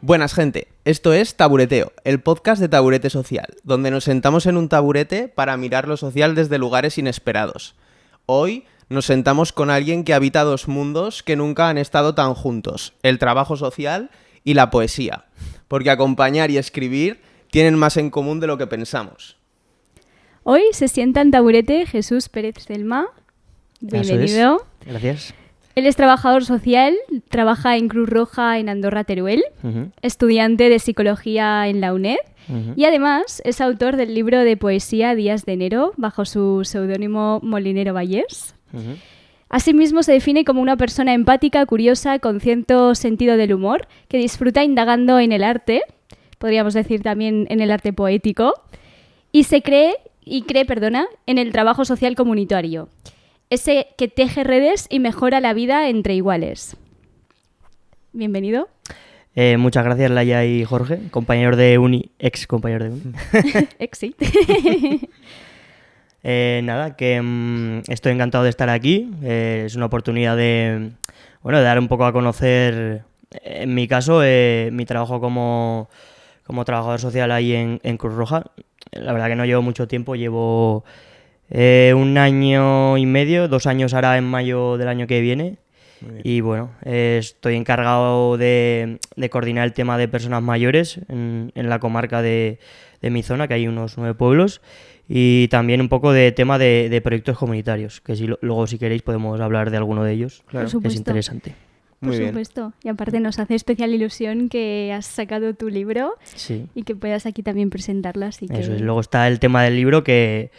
Buenas gente, esto es Tabureteo, el podcast de Taburete Social, donde nos sentamos en un taburete para mirar lo social desde lugares inesperados. Hoy nos sentamos con alguien que habita dos mundos que nunca han estado tan juntos, el trabajo social y la poesía, porque acompañar y escribir tienen más en común de lo que pensamos. Hoy se sienta en taburete Jesús Pérez Celma. Bienvenido. Gracias. Él es trabajador social, trabaja en Cruz Roja en Andorra, Teruel, estudiante de psicología en la UNED y además es autor del libro de poesía Días de Enero bajo su seudónimo Molinero Vallés. Asimismo se define como una persona empática, curiosa, con cierto sentido del humor, que disfruta indagando en el arte, podríamos decir también en el arte poético, y cree en el trabajo social comunitario. Ese que teje redes y mejora la vida entre iguales. Bienvenido. Muchas gracias, Laia y Jorge, compañeros de uni, ex compañeros de uni. Ex, sí. Nada, que estoy encantado de estar aquí. Es una oportunidad de dar un poco a conocer, en mi caso, mi trabajo como trabajador social ahí en Cruz Roja. La verdad que no llevo mucho tiempo, llevo 1 año y medio, 2 años ahora en mayo del año que viene. Y bueno, estoy encargado de coordinar el tema de personas mayores en la comarca de mi zona, que hay unos 9 pueblos, y también un poco de tema de proyectos comunitarios, que luego si queréis podemos hablar de alguno de ellos. Claro. Es interesante. Por supuesto. Y aparte nos hace especial ilusión que has sacado tu libro, sí, y que puedas aquí también presentarlo. Así que... Eso es. Luego está el tema del libro que...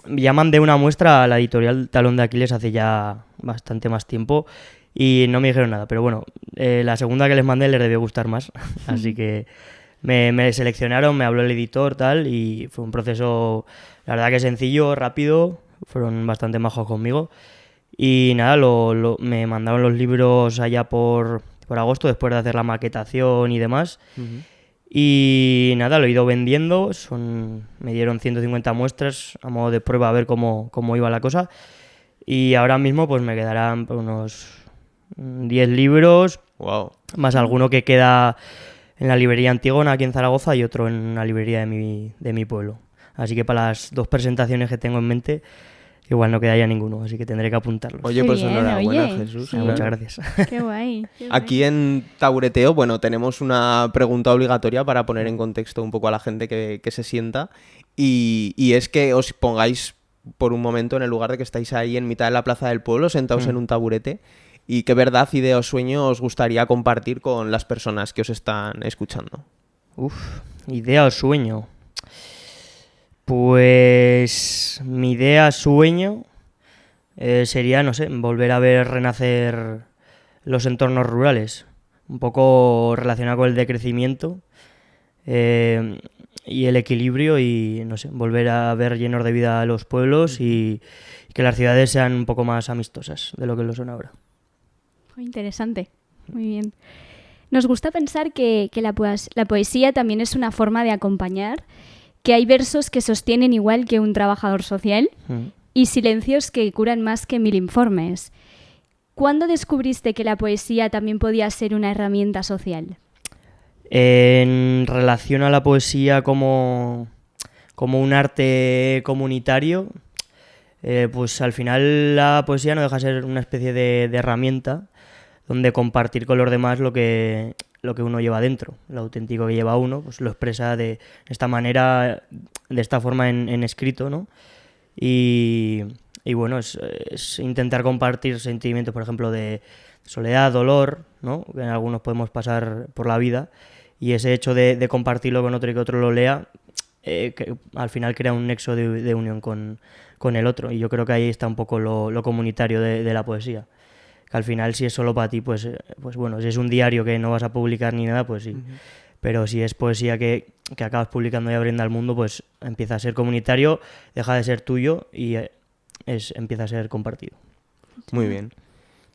ya mandé una muestra a la editorial Talón de Aquiles hace ya bastante más tiempo y no me dijeron nada, pero bueno, la segunda que les mandé les debió gustar más, así que me seleccionaron, me habló el editor tal y fue un proceso, la verdad que sencillo, rápido, fueron bastante majos conmigo y nada, me mandaron los libros allá por agosto después de hacer la maquetación y demás. Y nada, lo he ido vendiendo, me dieron 150 muestras a modo de prueba a ver cómo iba la cosa. Y ahora mismo pues me quedarán unos 10 libros, wow, más alguno que queda en la librería Antígona aquí en Zaragoza y otro en una librería de mi pueblo. Así que para las 2 presentaciones que tengo en mente, igual no queda ya ninguno, así que tendré que apuntarlos. Oye, pues enhorabuena, Jesús. Sí. Muchas gracias. Qué guay. Aquí en Tabureteo, tenemos una pregunta obligatoria para poner en contexto un poco a la gente que se sienta y es que os pongáis por un momento en el lugar de que estáis ahí en mitad de la plaza del pueblo, sentados en un taburete y qué verdad, idea o sueño os gustaría compartir con las personas que os están escuchando. Idea o sueño. Pues mi idea, sueño, sería, no sé, volver a ver renacer los entornos rurales, un poco relacionado con el decrecimiento y el equilibrio y, no sé, volver a ver llenos de vida a los pueblos y que las ciudades sean un poco más amistosas de lo que lo son ahora. Muy interesante, muy bien. Nos gusta pensar que la poesía también es una forma de acompañar, que hay versos que sostienen igual que un trabajador social y silencios que curan más que 1000 informes. ¿Cuándo descubriste que la poesía también podía ser una herramienta social? En relación a la poesía como un arte comunitario, pues al final la poesía no deja de ser una especie de herramienta donde compartir con los demás lo que uno lleva dentro, lo auténtico que lleva uno, pues lo expresa de esta manera, de esta forma en escrito, ¿no? Y bueno, es intentar compartir sentimientos, por ejemplo, de soledad, dolor, ¿no? Que en algunos podemos pasar por la vida, y ese hecho de compartirlo con otro y que otro lo lea, que al final crea un nexo de unión con el otro, y yo creo que ahí está un poco lo comunitario de la poesía. Que al final si es solo para ti, pues bueno, si es un diario que no vas a publicar ni nada, pues sí. Pero si es poesía que acabas publicando y abriendo al mundo, pues empieza a ser comunitario, deja de ser tuyo y empieza a ser compartido. Muy bien.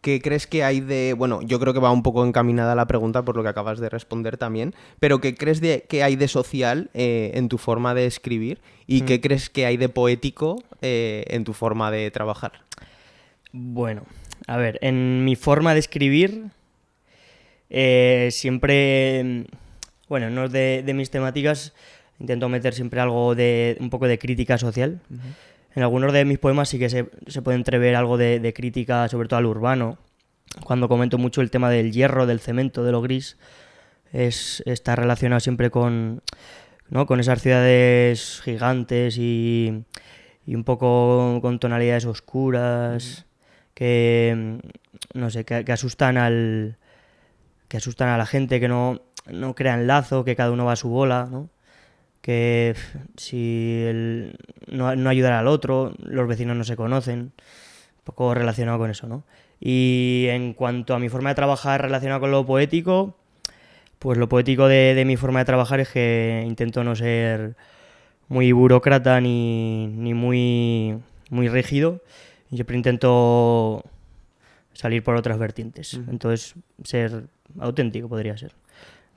¿Qué crees que hay de...? Bueno, yo creo que va un poco encaminada la pregunta por lo que acabas de responder también, pero ¿qué crees que hay de social en tu forma de escribir? ¿Y qué crees que hay de poético en tu forma de trabajar? Bueno, a ver, en mi forma de escribir siempre, bueno, en uno de mis temáticas intento meter siempre algo de un poco de crítica social. Uh-huh. En algunos de mis poemas sí que se puede entrever algo de crítica, sobre todo al urbano. Cuando comento mucho el tema del hierro, del cemento, de lo gris, está relacionado siempre con esas ciudades gigantes y un poco con tonalidades oscuras, que no sé, que asustan a la gente, que no crean lazo, que cada uno va a su bola, ¿no? Que si no ayudar al otro, los vecinos no se conocen, un poco relacionado con eso, ¿no? Y en cuanto a mi forma de trabajar relacionada con lo poético, pues lo poético de mi forma de trabajar es que intento no ser muy burócrata ni muy, muy rígido. Y siempre intento salir por otras vertientes. Uh-huh. Entonces, ser auténtico podría ser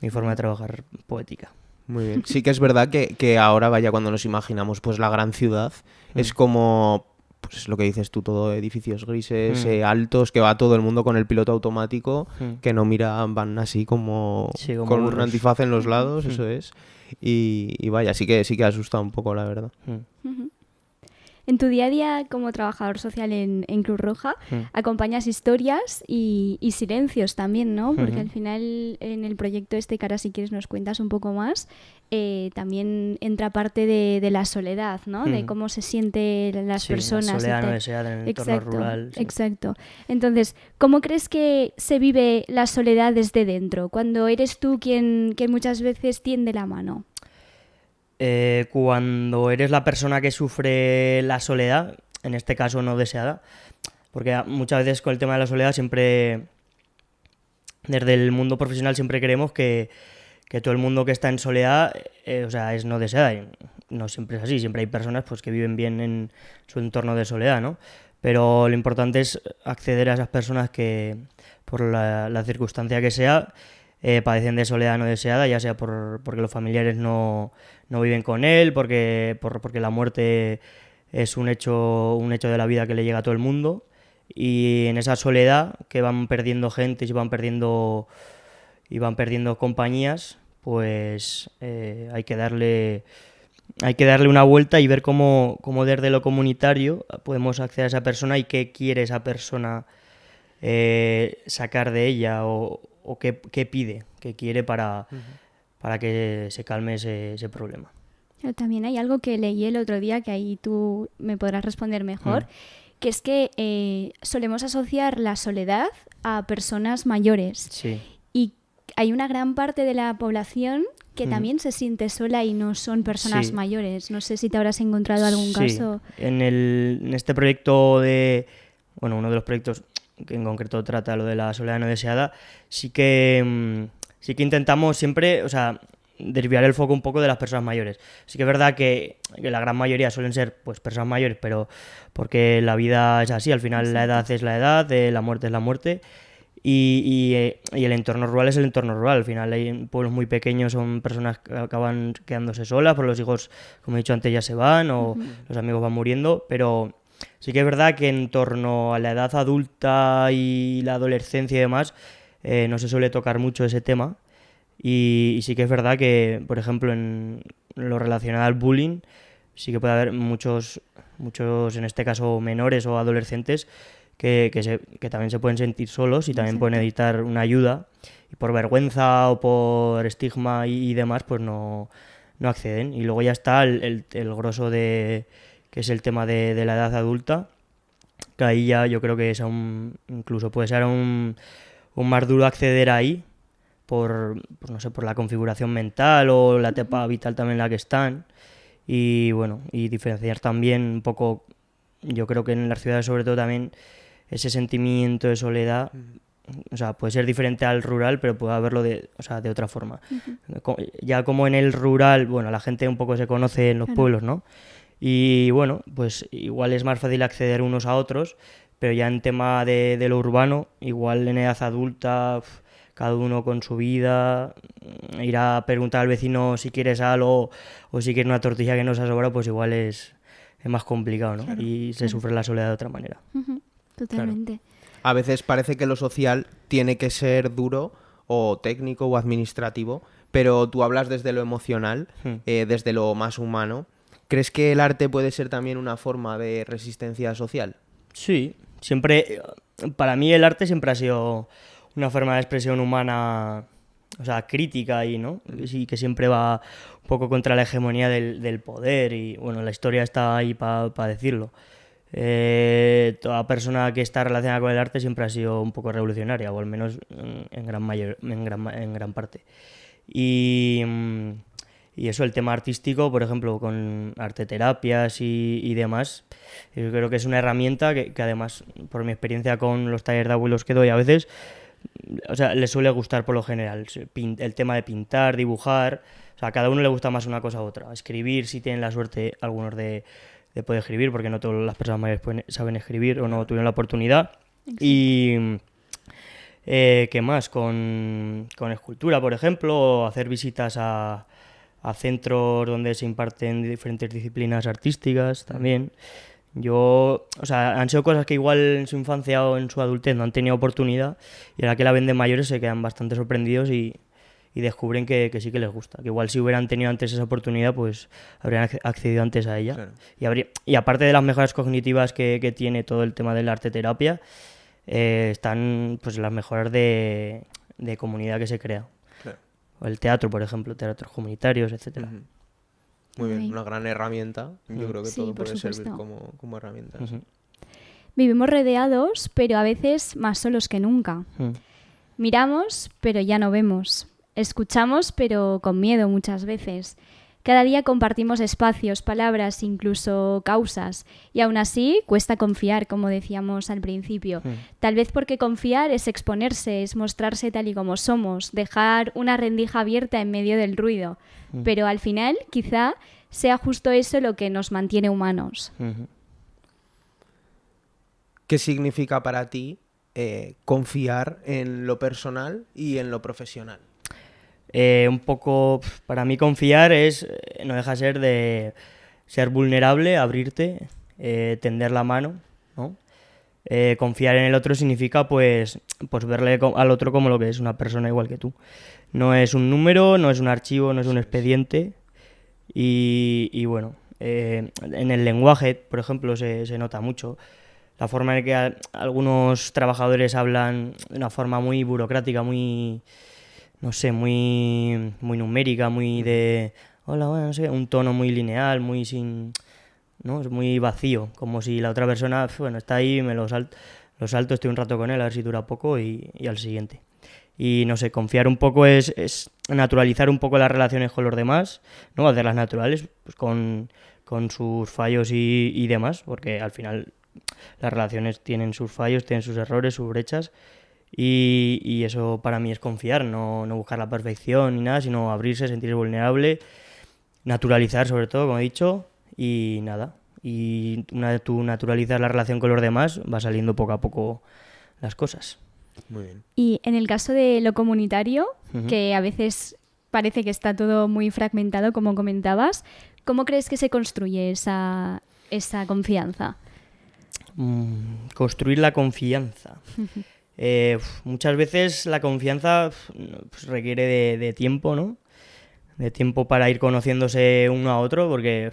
mi forma de trabajar poética. Muy bien. Sí que es verdad que ahora, vaya, cuando nos imaginamos pues la gran ciudad, es como, pues lo que dices tú, todo edificios grises, altos, que va todo el mundo con el piloto automático, que no van así como con burros. Un antifaz en los lados, eso es. Y vaya, sí que asusta un poco, la verdad. Uh-huh. En tu día a día como trabajador social en Cruz Roja, acompañas historias y silencios también, ¿no? Porque al final en el proyecto que ahora si quieres nos cuentas un poco más, también entra parte de la soledad, ¿no? De cómo se sienten las personas. La soledad no deseada en el entorno rural. Sí. Exacto. Entonces, ¿cómo crees que se vive la soledad desde dentro? Cuando eres tú quien muchas veces tiende la mano. Cuando eres la persona que sufre la soledad, en este caso no deseada, porque muchas veces con el tema de la soledad siempre, desde el mundo profesional siempre creemos que todo el mundo que está en soledad es no deseada, y no siempre es así, siempre hay personas pues que viven bien en su entorno de soledad, ¿no? Pero lo importante es acceder a esas personas que, por la circunstancia que sea, padecen de soledad no deseada, ya sea porque los familiares no viven con él, porque la muerte es un hecho de la vida que le llega a todo el mundo, y en esa soledad que van perdiendo gente y van perdiendo compañías, pues hay que darle una vuelta y ver cómo desde lo comunitario podemos acceder a esa persona y qué quiere esa persona sacar de ella o qué pide, qué quiere para que se calme ese problema. También hay algo que leí el otro día, que ahí tú me podrás responder mejor, que es que solemos asociar la soledad a personas mayores. Sí. Y hay una gran parte de la población que también se siente sola y no son personas mayores. No sé si te habrás encontrado algún caso. En este proyecto uno de los proyectos que en concreto trata lo de la soledad no deseada, sí que intentamos siempre, desviar el foco un poco de las personas mayores. Sí que es verdad que la gran mayoría suelen ser pues personas mayores, pero porque la vida es así, al final la edad es la edad, la muerte es la muerte, y el entorno rural es el entorno rural. Al final hay pueblos muy pequeños, son personas que acaban quedándose solas, porque los hijos, como he dicho antes, ya se van o los amigos van muriendo, pero sí que es verdad que en torno a la edad adulta y la adolescencia y demás, no se suele tocar mucho ese tema. Y sí que es verdad que, por ejemplo, en lo relacionado al bullying, sí que puede haber muchos en este caso menores o adolescentes, que también se pueden sentir solos y también pueden necesitar una ayuda. Y por vergüenza o por estigma y demás, pues no acceden. Y luego ya está el grosso que es el tema de la edad adulta, que ahí ya yo creo que es incluso puede ser un más duro acceder ahí por la configuración mental o la etapa vital también en la que están, y diferenciar también un poco, yo creo que en las ciudades sobre todo también ese sentimiento de soledad, puede ser diferente al rural, pero puede haberlo de otra forma. Ya como en el rural, la gente un poco se conoce en los pueblos, ¿no? Y pues igual es más fácil acceder unos a otros, pero ya en tema de lo urbano, igual en edad adulta, cada uno con su vida, ir a preguntar al vecino si quiere sal o si quiere una tortilla que no se ha sobrado, pues igual es más complicado, ¿no? Claro, y se sufre la soledad de otra manera. Totalmente. Claro. A veces parece que lo social tiene que ser duro o técnico o administrativo, pero tú hablas desde lo emocional, desde lo más humano. ¿Crees que el arte puede ser también una forma de resistencia social? Sí, siempre, para mí el arte siempre ha sido una forma de expresión humana, o sea, crítica y, ¿no? Sí, que siempre va un poco contra la hegemonía del poder y, bueno, la historia está ahí para decirlo. Toda persona que está relacionada con el arte siempre ha sido un poco revolucionaria, o al menos en gran parte. Y eso, el tema artístico, por ejemplo, con arteterapias y demás, yo creo que es una herramienta que además, por mi experiencia con los talleres de abuelos que doy a veces, o sea, les suele gustar por lo general. El tema de pintar, dibujar, o sea, a cada uno le gusta más una cosa u otra. Escribir, si tienen la suerte algunos de poder escribir, porque no todas las personas mayores saben escribir o no tuvieron la oportunidad. Exacto. Y ¿qué más? Con escultura, por ejemplo, o hacer visitas a centros donde se imparten diferentes disciplinas artísticas también. O sea, han sido cosas que igual en su infancia o en su adultez no han tenido oportunidad, y ahora que la ven de mayores se quedan bastante sorprendidos y descubren que sí que les gusta. Que igual si hubieran tenido antes esa oportunidad, pues habrían accedido antes a ella. Claro. Y aparte de las mejoras cognitivas que tiene todo el tema de la arteterapia, están pues las mejoras de comunidad que se crea. Claro. O el teatro, por ejemplo, teatros comunitarios, etcétera. Muy bien, una gran herramienta. Yo creo que sí, todo puede servir como herramientas. Vivimos rodeados, pero a veces más solos que nunca. Miramos, pero ya no vemos. Escuchamos, pero con miedo muchas veces. Cada día compartimos espacios, palabras, incluso causas. Y aún así cuesta confiar, como decíamos al principio. Tal vez porque confiar es exponerse, es mostrarse tal y como somos, dejar una rendija abierta en medio del ruido. Pero al final, quizá, sea justo eso lo que nos mantiene humanos. ¿Qué significa para ti confiar en lo personal y en lo profesional? Un poco, para mí confiar no deja ser de ser vulnerable, abrirte, tender la mano, ¿no? Confiar en el otro significa pues verle al otro como lo que es, una persona igual que tú. No es un número, no es un archivo, no es un expediente. Y bueno, en el lenguaje, por ejemplo, se nota mucho. La forma en que algunos trabajadores hablan de una forma muy burocrática, muy, no sé, muy numérica, muy de hola, bueno, no sé, un tono muy lineal, muy sin, ¿no? Es muy vacío, como si la otra persona, bueno, está ahí, me lo salto, estoy un rato con él, a ver si dura poco y al siguiente. Y no sé, confiar un poco es naturalizar un poco las relaciones con los demás, ¿no? Hacerlas naturales, pues con sus fallos y demás, porque al final las relaciones tienen sus fallos, tienen sus errores, sus brechas. Y eso para mí es confiar, no buscar la perfección ni nada, sino abrirse, sentirse vulnerable, naturalizar sobre todo, como he dicho, y nada. Y una vez tú naturalizas la relación con los demás, va saliendo poco a poco las cosas. Muy bien. Y en el caso de lo comunitario, que a veces parece que está todo muy fragmentado, como comentabas, ¿cómo crees que se construye esa confianza? Construir la confianza. Muchas veces la confianza pues, requiere de tiempo, ¿no? De tiempo para ir conociéndose uno a otro, porque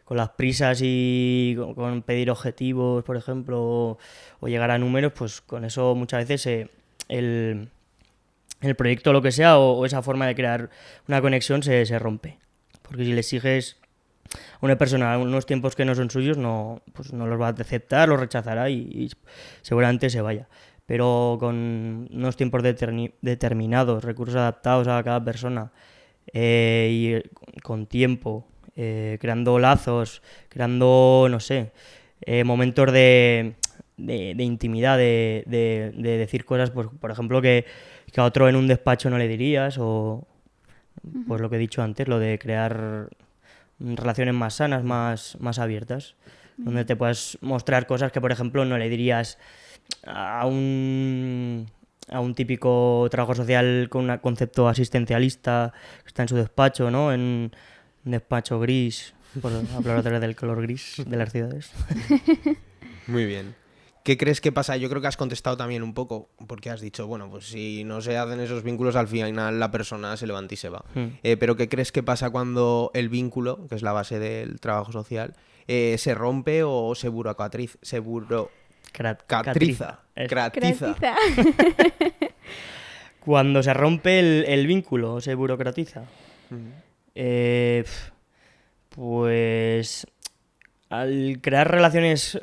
con las prisas y con pedir objetivos, por ejemplo, o llegar a números, pues con eso muchas veces el proyecto, lo que sea, o esa forma de crear una conexión se rompe. Porque si le exiges a una persona unos tiempos que no son suyos, pues no los va a aceptar, los rechazará y seguramente se vaya. Pero con unos tiempos determinados, recursos adaptados a cada persona, y con tiempo, creando lazos, creando, no sé, momentos de intimidad, de decir cosas, pues, por ejemplo, que a otro en un despacho no le dirías, o pues lo que he dicho antes, lo de crear relaciones más sanas, más abiertas, donde te puedas mostrar cosas que, por ejemplo, no le dirías a un típico trabajo social con un concepto asistencialista que está en su despacho, ¿no? En un despacho gris, por hablar otra vez del color gris de las ciudades. Muy bien. ¿Qué crees que pasa? Yo creo que has contestado también un poco, porque has dicho, bueno, pues si no se hacen esos vínculos, al final la persona se levanta y se va. Pero ¿qué crees que pasa cuando el vínculo, que es la base del trabajo social, se rompe o se burocratiza? Cratiza. Cuando se rompe el vínculo, se burocratiza. Pues al crear relaciones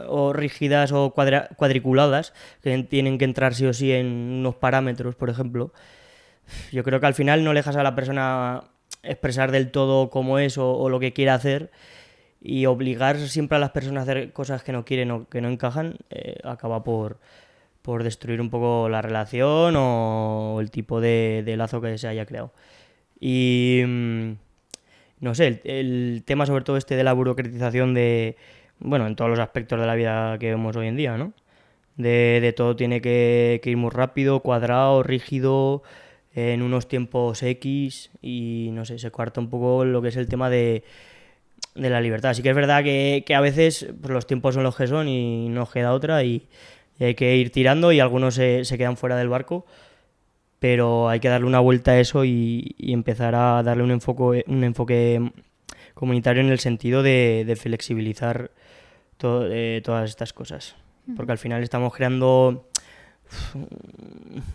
o rígidas o cuadriculadas, que tienen que entrar sí o sí en unos parámetros, por ejemplo, yo creo que al final no le dejas a la persona expresar del todo cómo es o lo que quiere hacer, y obligar siempre a las personas a hacer cosas que no quieren o que no encajan acaba por destruir un poco la relación o el tipo de lazo que se haya creado. Y no sé, el tema sobre todo de la burocratización en todos los aspectos de la vida que vemos hoy en día, ¿no? De todo tiene que ir muy rápido, cuadrado, rígido, en unos tiempos X, y no sé, se cuarta un poco lo que es el tema de la libertad. Sí que es verdad que a veces pues, los tiempos son los que son y no queda otra, y hay que ir tirando, y algunos se quedan fuera del barco, pero hay que darle una vuelta a eso y empezar a darle un enfoque comunitario en el sentido de flexibilizar todas estas cosas. Porque al final estamos creando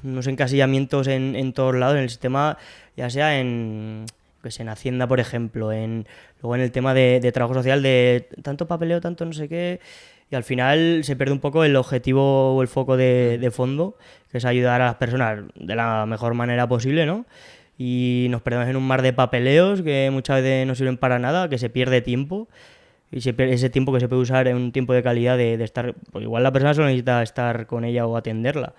unos encasillamientos en todos lados, en el sistema, ya sea en Hacienda, por ejemplo, luego en el tema de trabajo social, de tanto papeleo, tanto no sé qué, y al final se pierde un poco el objetivo o el foco de fondo, que es ayudar a las personas de la mejor manera posible, ¿no? Y nos perdemos en un mar de papeleos que muchas veces no sirven para nada, que se pierde tiempo, y ese tiempo que se puede usar en un tiempo de calidad de estar, pues igual la persona solo necesita estar con ella o atenderla,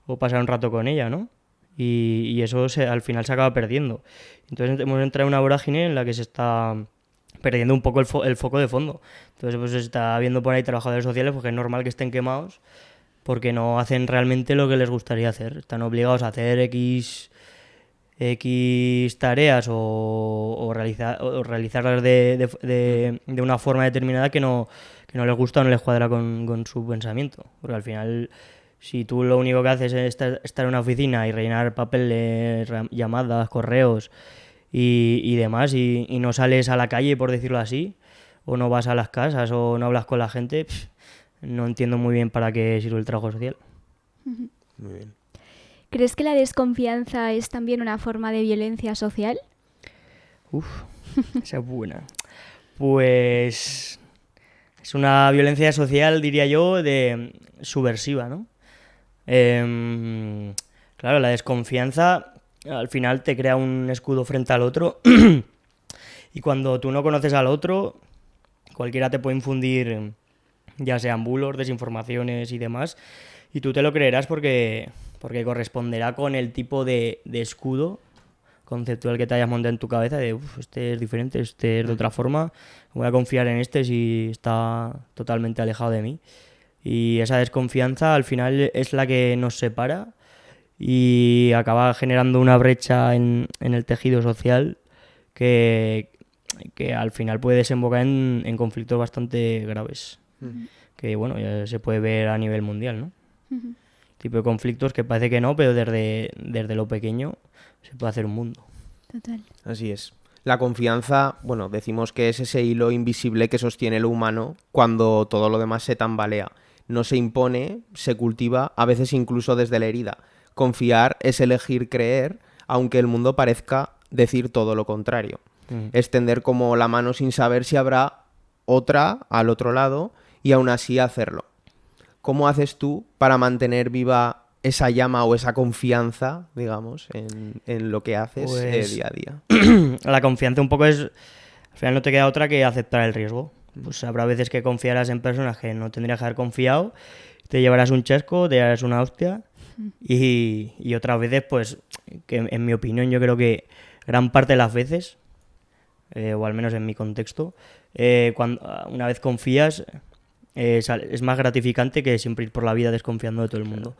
o pasar un rato con ella, ¿no? Y eso al final se acaba perdiendo. Entonces hemos entrado en una vorágine en la que se está perdiendo un poco el foco de fondo. Entonces pues se está viendo por ahí trabajadores sociales porque es normal que estén quemados porque no hacen realmente lo que les gustaría hacer. Están obligados a hacer X tareas o realizarlas de una forma determinada que no les gusta o no les cuadra con su pensamiento. Porque al final, si tú lo único que haces es estar en una oficina y rellenar papeles, llamadas, correos y demás, y no sales a la calle, por decirlo así, o no vas a las casas o no hablas con la gente, no entiendo muy bien para qué sirve el trabajo social. Muy bien. ¿Crees que la desconfianza es también una forma de violencia social? Esa es buena. Pues es una violencia social, diría yo, subversiva, ¿no? Claro, la desconfianza al final te crea un escudo frente al otro y cuando tú no conoces al otro, cualquiera te puede infundir ya sean bulos, desinformaciones y demás, y tú te lo creerás porque corresponderá con el tipo de escudo conceptual que te hayas montado en tu cabeza de este es diferente, este es de otra forma, voy a confiar en este si está totalmente alejado de mí. Y esa desconfianza al final es la que nos separa y acaba generando una brecha en el tejido social que al final puede desembocar en conflictos bastante graves. Que bueno, ya se puede ver a nivel mundial, ¿no? Tipo de conflictos que parece que no, pero desde lo pequeño se puede hacer un mundo. Total. Así es. La confianza, bueno, decimos que es ese hilo invisible que sostiene lo humano cuando todo lo demás se tambalea. No se impone, se cultiva, a veces incluso desde la herida. Confiar es elegir creer, aunque el mundo parezca decir todo lo contrario. Es tender como la mano sin saber si habrá otra al otro lado y aún así hacerlo. ¿Cómo haces tú para mantener viva esa llama o esa confianza, digamos, en lo que haces día a día? La confianza un poco es, al final no te queda otra que aceptar el riesgo. Pues habrá veces que confiarás en personas que no tendrías que haber confiado, te llevarás un chasco, te llevarás una hostia, y otras veces, pues, que en mi opinión yo creo que gran parte de las veces, o al menos en mi contexto, una vez confías, es más gratificante que siempre ir por la vida desconfiando de todo el mundo.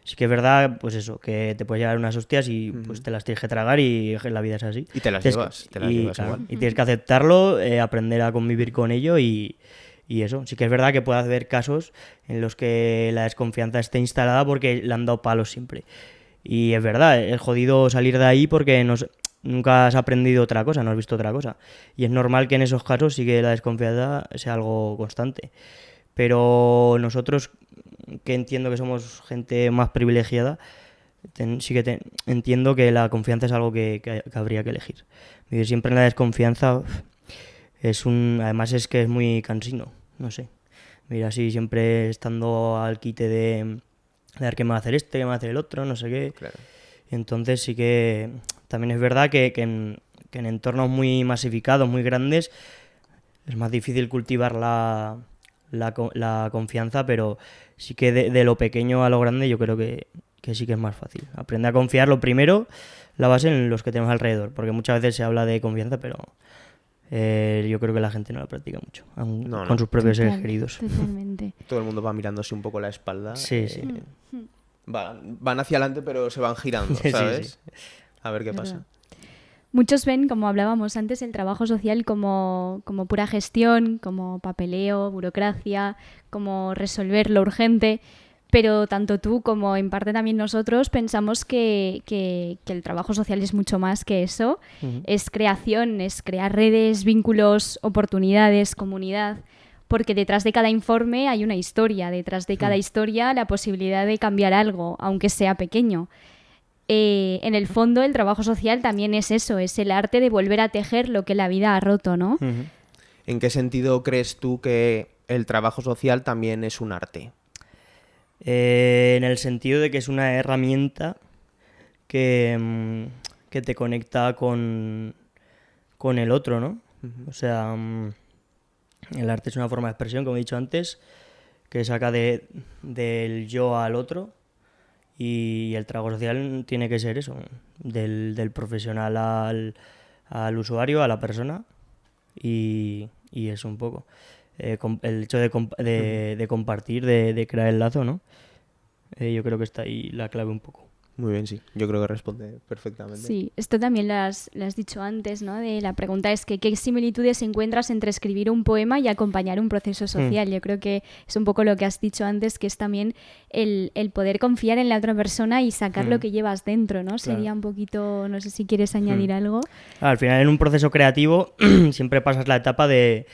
Sí que es verdad, pues eso, que te puedes llevar unas hostias y pues te las tienes que tragar y la vida es así. Y te las llevas claro, igual. y tienes que aceptarlo, aprender a convivir con ello y Y eso, sí que es verdad que puede haber casos en los que la desconfianza esté instalada porque le han dado palos siempre. Y es verdad, es jodido salir de ahí porque nunca has aprendido otra cosa, no has visto otra cosa. Y es normal que en esos casos sí que la desconfianza sea algo constante. Pero nosotros, que entiendo que somos gente más privilegiada, entiendo que la confianza es algo que habría que elegir. Vivir siempre en la desconfianza además es que es muy cansino, no sé. Mira, así siempre estando al quite de ver qué me va a hacer qué me va a hacer el otro, no sé qué. Claro. Entonces sí que también es verdad que en entornos muy masificados, muy grandes, es más difícil cultivar la confianza, pero sí que de lo pequeño a lo grande yo creo que sí que es más fácil. Aprende a confiar lo primero, la base en los que tenemos alrededor, porque muchas veces se habla de confianza, pero yo creo que la gente no la practica mucho, con sus propios seres queridos. Totalmente. Todo el mundo va mirándose un poco la espalda. Sí, sí. Van hacia adelante, pero se van girando, ¿sabes? Sí. A ver qué pasa. Muchos ven, como hablábamos antes, el trabajo social como pura gestión, como papeleo, burocracia, como resolver lo urgente, pero tanto tú como en parte también nosotros pensamos que el trabajo social es mucho más que eso. Uh-huh. Es creación, es crear redes, vínculos, oportunidades, comunidad, porque detrás de cada informe hay una historia, detrás de cada historia la posibilidad de cambiar algo, aunque sea pequeño. En el fondo el trabajo social también es eso, es el arte de volver a tejer lo que la vida ha roto, ¿no? Uh-huh. ¿En qué sentido crees tú que el trabajo social también es un arte? En el sentido de que es una herramienta que te conecta con el otro, ¿no? Uh-huh. O sea, el arte es una forma de expresión, como he dicho antes, que saca del yo al otro. Y el trabajo social tiene que ser eso, del profesional al usuario, a la persona, y eso un poco. El hecho de compartir, de crear el lazo, ¿no? Yo creo que está ahí la clave un poco. Muy bien, sí. Yo creo que responde perfectamente. Sí, esto también lo has dicho antes, ¿no? La pregunta es que ¿qué similitudes encuentras entre escribir un poema y acompañar un proceso social? Yo creo que es un poco lo que has dicho antes, que es también el poder confiar en la otra persona y sacar lo que llevas dentro, ¿no? Claro. Sería un poquito, no sé si quieres añadir algo. Al final, en un proceso creativo siempre pasas la etapa de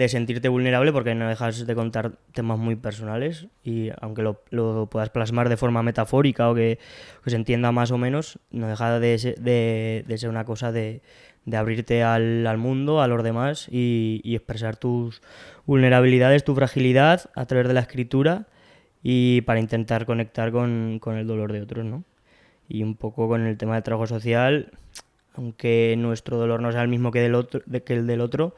sentirte vulnerable porque no dejas de contar temas muy personales y aunque lo puedas plasmar de forma metafórica o que se entienda más o menos, no deja de ser una cosa de abrirte al mundo, a los demás y expresar tus vulnerabilidades, tu fragilidad a través de la escritura y para intentar conectar con el dolor de otros, ¿no? Y un poco con el tema del trabajo social, aunque nuestro dolor no sea el mismo que el del otro,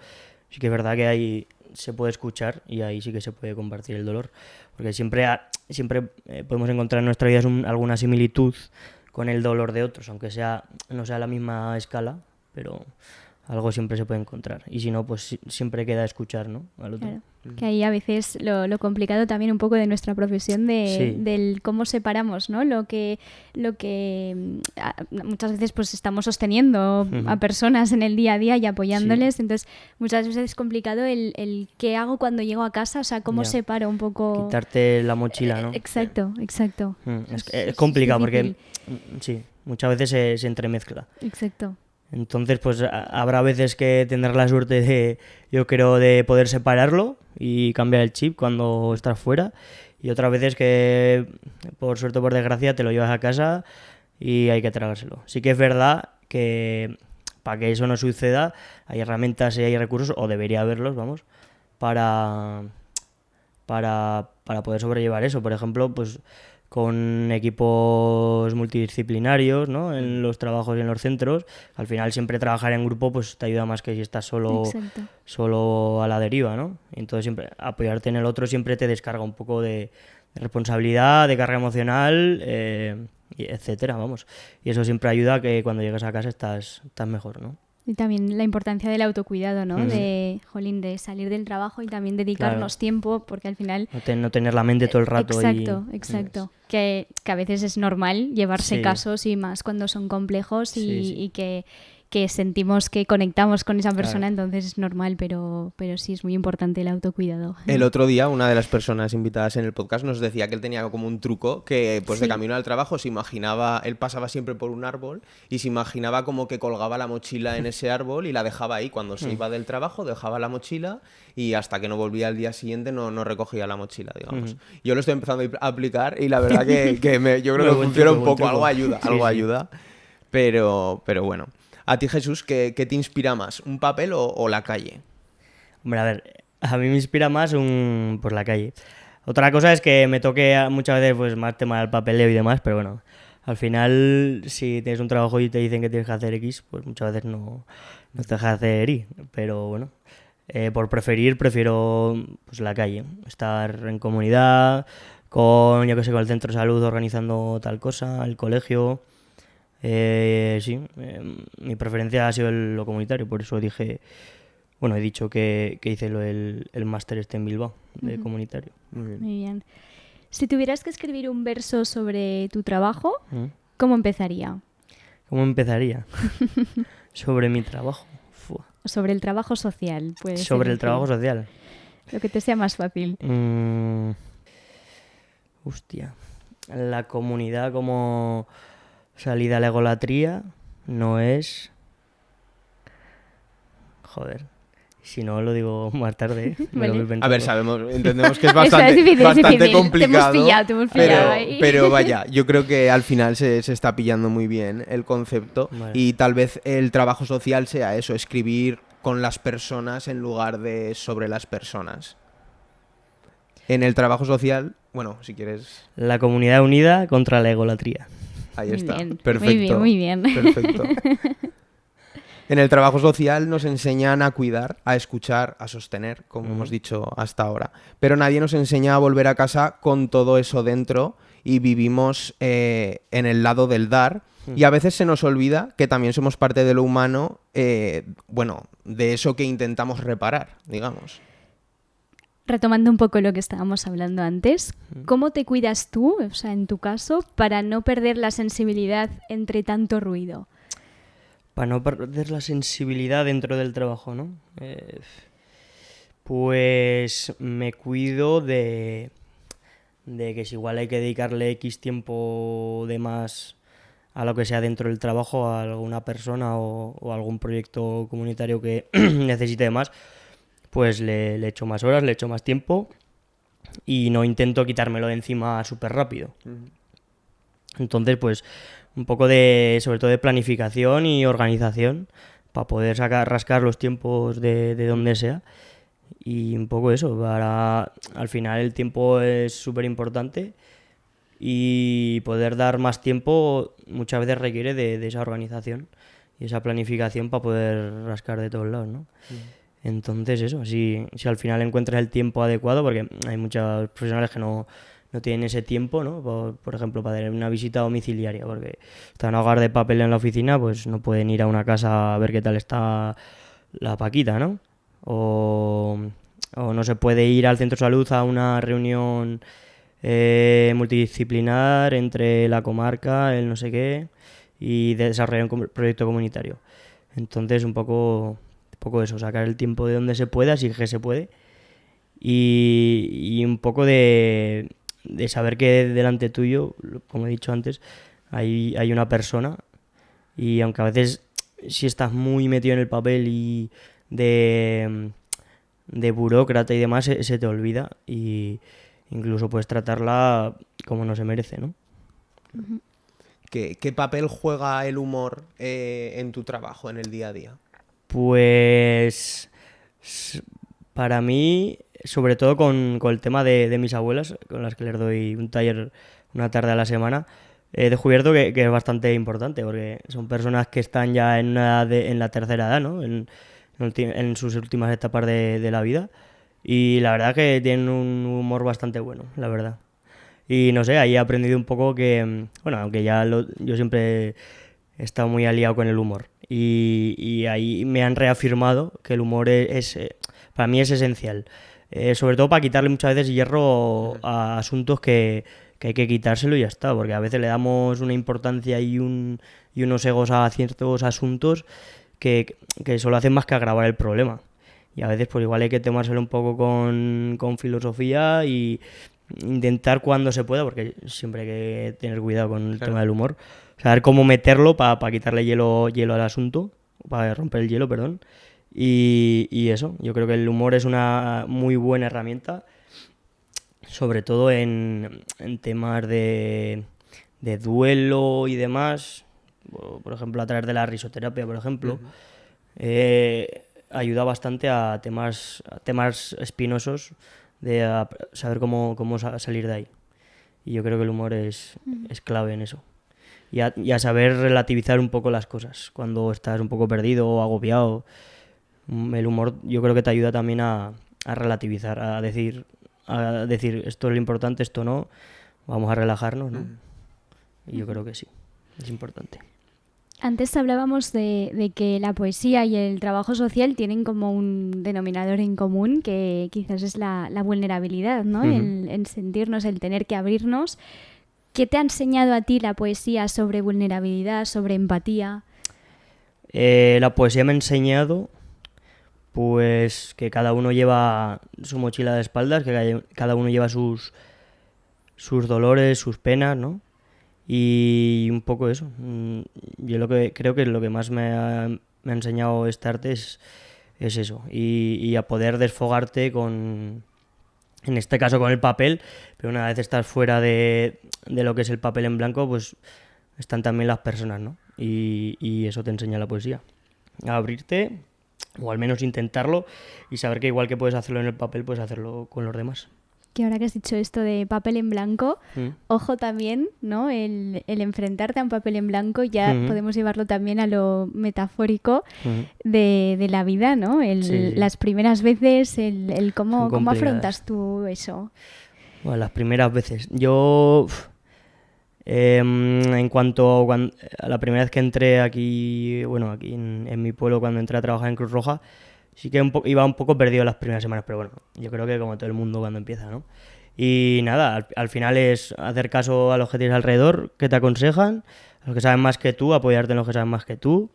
sí que es verdad que ahí se puede escuchar y ahí sí que se puede compartir el dolor. Porque siempre podemos encontrar en nuestra vida alguna similitud con el dolor de otros, aunque no sea la misma escala, pero algo siempre se puede encontrar. Y si no, pues siempre queda escuchar, ¿no? Al otro. Claro. Que ahí a veces lo complicado también un poco de nuestra profesión del cómo separamos, ¿no? Lo que muchas veces pues estamos sosteniendo a personas en el día a día y apoyándoles, entonces muchas veces es complicado el qué hago cuando llego a casa, o sea, cómo separo un poco... Quitarte la mochila, ¿no? Exacto. Es complicado porque sí, muchas veces se entremezcla. Exacto. Entonces, pues habrá veces que tendrás la suerte de poder separarlo y cambiar el chip cuando estás fuera. Y otras veces que, por suerte o por desgracia, te lo llevas a casa y hay que tragárselo. Sí que es verdad que para que eso no suceda, hay herramientas y hay recursos, o debería haberlos, vamos, para poder sobrellevar eso. Por ejemplo, pues con equipos multidisciplinarios, ¿no? En los trabajos y en los centros. Al final siempre trabajar en grupo pues te ayuda más que si estás solo a la deriva, ¿no? Entonces siempre apoyarte en el otro siempre te descarga un poco de responsabilidad, de carga emocional, etcétera, vamos. Y eso siempre ayuda a que cuando llegas a casa estás mejor, ¿no? Y también la importancia del autocuidado, ¿no? De salir del trabajo y también dedicarnos tiempo, porque al final... No tener la mente todo el rato. Exacto. Que a veces es normal llevarse casos y más cuando son complejos y que que sentimos que conectamos con esa persona, entonces es normal, pero sí es muy importante el autocuidado. El otro día una de las personas invitadas en el podcast nos decía que él tenía como un truco que pues de camino al trabajo se imaginaba, él pasaba siempre por un árbol y se imaginaba como que colgaba la mochila en ese árbol y la dejaba ahí. Cuando se iba del trabajo dejaba la mochila y hasta que no volvía al día siguiente no recogía la mochila, digamos. Yo lo estoy empezando a aplicar y la verdad que yo creo que funciona un poco, algo ayuda, pero bueno. A ti, Jesús, ¿qué te inspira más? ¿Un papel o la calle? Hombre, a ver, a mí me inspira más pues la calle. Otra cosa es que me toque muchas veces pues más tema del papeleo y demás, pero bueno, al final si tienes un trabajo y te dicen que tienes que hacer X, pues muchas veces no te dejas hacer Y, pero bueno, por prefiero pues la calle, estar en comunidad, con el centro de salud organizando tal cosa, el colegio. Mi preferencia ha sido lo comunitario, por eso he dicho que hice el máster en Bilbao de comunitario. Muy bien. Si tuvieras que escribir un verso sobre tu trabajo, ¿cómo empezaría? ¿Cómo empezaría? Sobre mi trabajo. Sobre el trabajo social, pues. Sobre el trabajo social. Lo que te sea más fácil. Hostia. La comunidad como salida a la egolatría no es... Joder. Si no, lo digo más tarde. Vale. A ver, entendemos que es bastante complicado. Te hemos pillado ahí. Pero vaya, yo creo que al final se está pillando muy bien el concepto. Vale. Y tal vez el trabajo social sea eso, escribir con las personas en lugar de sobre las personas. En el trabajo social, bueno, si quieres... La comunidad unida contra la egolatría. Ahí está, bien. perfecto. Muy bien. Perfecto. En el trabajo social nos enseñan a cuidar, a escuchar, a sostener, como hemos dicho hasta ahora. Pero nadie nos enseña a volver a casa con todo eso dentro y vivimos en el lado del dar. Y a veces se nos olvida que también somos parte de lo humano, de eso que intentamos reparar, digamos. Retomando un poco lo que estábamos hablando antes, ¿cómo te cuidas tú, o sea, en tu caso, para no perder la sensibilidad entre tanto ruido? Para no perder la sensibilidad dentro del trabajo, ¿no? Pues me cuido de que si igual hay que dedicarle X tiempo de más a lo que sea dentro del trabajo, a alguna persona o algún proyecto comunitario que necesite de más, pues le echo más horas, le echo más tiempo y no intento quitármelo de encima súper rápido. Entonces, pues un poco sobre todo de planificación y organización para poder rascar los tiempos de donde sea y un poco eso, al final el tiempo es súper importante y poder dar más tiempo muchas veces requiere de esa organización y esa planificación para poder rascar de todos lados, ¿no? Entonces eso, si al final encuentras el tiempo adecuado, porque hay muchos profesionales que no tienen ese tiempo, ¿no? Por ejemplo, para tener una visita domiciliaria, porque están a hogar de papel en la oficina, pues no pueden ir a una casa a ver qué tal está la Paquita, ¿no? O no se puede ir al centro de salud a una reunión multidisciplinar entre la comarca, el no sé qué, y desarrollar un proyecto comunitario. Entonces, un poco eso, sacar el tiempo de donde se pueda, si es que se puede, y un poco de saber que delante tuyo, como he dicho antes, hay una persona, y aunque a veces si estás muy metido en el papel y de burócrata y demás, se te olvida y incluso puedes tratarla como no se merece, ¿no? ¿Qué papel juega el humor en tu trabajo, en el día a día? Pues para mí, sobre todo con el tema de mis abuelas, con las que les doy un taller una tarde a la semana, he descubierto que es bastante importante, porque son personas que están ya en la tercera edad, ¿no? En sus últimas etapas de la vida, y la verdad que tienen un humor bastante bueno, la verdad. Y no sé, ahí he aprendido un poco que, bueno, aunque yo siempre he estado muy aliado con el humor, y ahí me han reafirmado que el humor para mí es esencial, sobre todo para quitarle muchas veces hierro a asuntos que hay que quitárselo y ya está, porque a veces le damos una importancia y unos egos a ciertos asuntos que solo hacen más que agravar el problema. Y a veces pues igual hay que tomárselo un poco con filosofía y intentar cuando se pueda, porque siempre hay que tener cuidado con el tema del humor, saber cómo meterlo para quitarle hielo al asunto, para romper el hielo, perdón. Y eso, yo creo que el humor es una muy buena herramienta, sobre todo en temas de duelo y demás. Por ejemplo, a través de la risoterapia, por ejemplo, ayuda bastante a temas espinosos, de saber cómo salir de ahí. Y yo creo que el humor es clave en eso. Y a saber relativizar un poco las cosas cuando estás un poco perdido o agobiado. El humor yo creo que te ayuda también a relativizar, a decir esto es lo importante, esto no, vamos a relajarnos, ¿no? Y yo creo que sí, es importante. Antes hablábamos de que la poesía y el trabajo social tienen como un denominador en común, que quizás es la vulnerabilidad, ¿no? El sentirnos, el tener que abrirnos. ¿Qué te ha enseñado a ti la poesía sobre vulnerabilidad, sobre empatía? La poesía me ha enseñado pues que cada uno lleva su mochila de espaldas, que cada uno lleva sus dolores, sus penas, ¿no? Y un poco eso. Yo creo que lo que más me ha enseñado este arte es eso. Y a poder desfogarte en este caso con el papel, pero una vez estás fuera de lo que es el papel en blanco, pues están también las personas, ¿no? Y eso te enseña la poesía. A abrirte, o al menos intentarlo, y saber que igual que puedes hacerlo en el papel, puedes hacerlo con los demás. Que ahora que has dicho esto de papel en blanco, ojo también, ¿no? El enfrentarte a un papel en blanco, ya podemos llevarlo también a lo metafórico de la vida, ¿no? Las primeras veces, el cómo afrontas tú eso. Bueno, las primeras veces. Yo, en cuanto a la primera vez que entré aquí en mi pueblo, cuando entré a trabajar en Cruz Roja, sí que iba un poco perdido las primeras semanas, pero bueno, yo creo que como todo el mundo cuando empieza, ¿no? Y nada, al final es hacer caso a los que tienes alrededor, que te aconsejan, a los que saben más que tú, apoyarte en los que saben más que tú,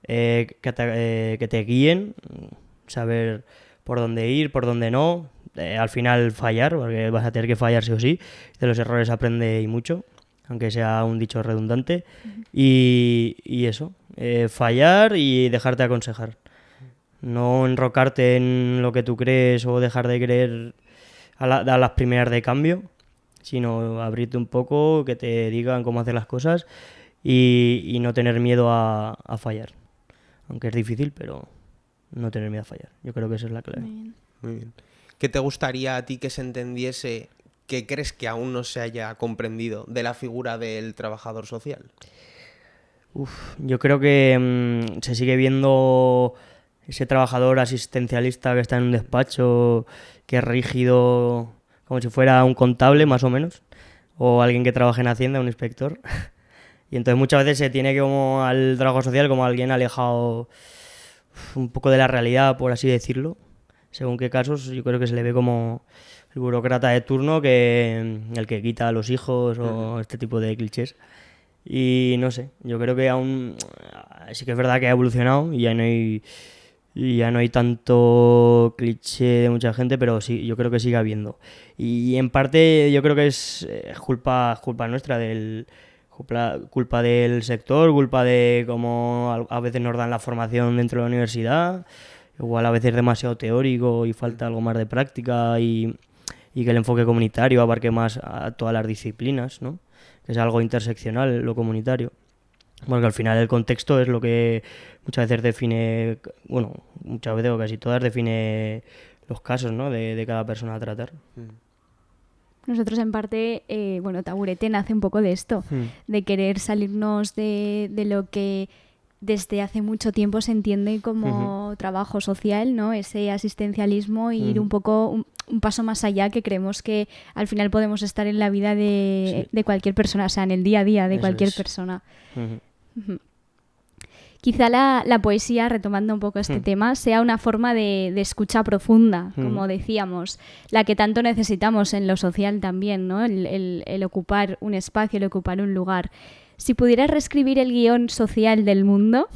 que te guíen, saber por dónde ir, por dónde no, al final fallar, porque vas a tener que fallar sí o sí, de los errores aprende y mucho, aunque sea un dicho redundante, y eso, fallar y dejarte aconsejar. No enrocarte en lo que tú crees o dejar de creer a las primeras de cambio, sino abrirte un poco, que te digan cómo hacer las cosas y no tener miedo a fallar. Aunque es difícil, pero no tener miedo a fallar. Yo creo que esa es la clave. Muy bien. ¿Qué te gustaría a ti que se entendiese, que crees que aún no se haya comprendido de la figura del trabajador social? Yo creo que se sigue viendo ese trabajador asistencialista que está en un despacho, que es rígido, como si fuera un contable más o menos, o alguien que trabaja en Hacienda, un inspector. Y entonces muchas veces se tiene como al trabajo social como alguien alejado un poco de la realidad, por así decirlo. Según qué casos, yo creo que se le ve como el burócrata de turno, el que quita a los hijos o este tipo de clichés. Y no sé, yo creo que aún sí que es verdad que ha evolucionado y ya no hay tanto cliché de mucha gente, pero sí, yo creo que sigue habiendo. Y en parte yo creo que es culpa nuestra, culpa del sector, culpa de cómo a veces nos dan la formación dentro de la universidad, igual a veces demasiado teórico y falta algo más de práctica y que el enfoque comunitario abarque más a todas las disciplinas, ¿no? Que es algo interseccional lo comunitario. Porque al final el contexto es lo que muchas veces define, muchas veces o casi todas define los casos, ¿no? de cada persona a tratar. Nosotros en parte, Taburete nace un poco de esto, de querer salirnos de lo que desde hace mucho tiempo se entiende como trabajo social, ¿no? Ese asistencialismo, y ir un poco un paso más allá, que creemos que al final podemos estar en la vida de cualquier persona, o sea, en el día a día de cualquier persona. Quizá la poesía, retomando un poco este tema, sea una forma de escucha profunda, como decíamos, la que tanto necesitamos en lo social también, ¿no? El ocupar un espacio, el ocupar un lugar. Si pudieras reescribir el guión social del mundo,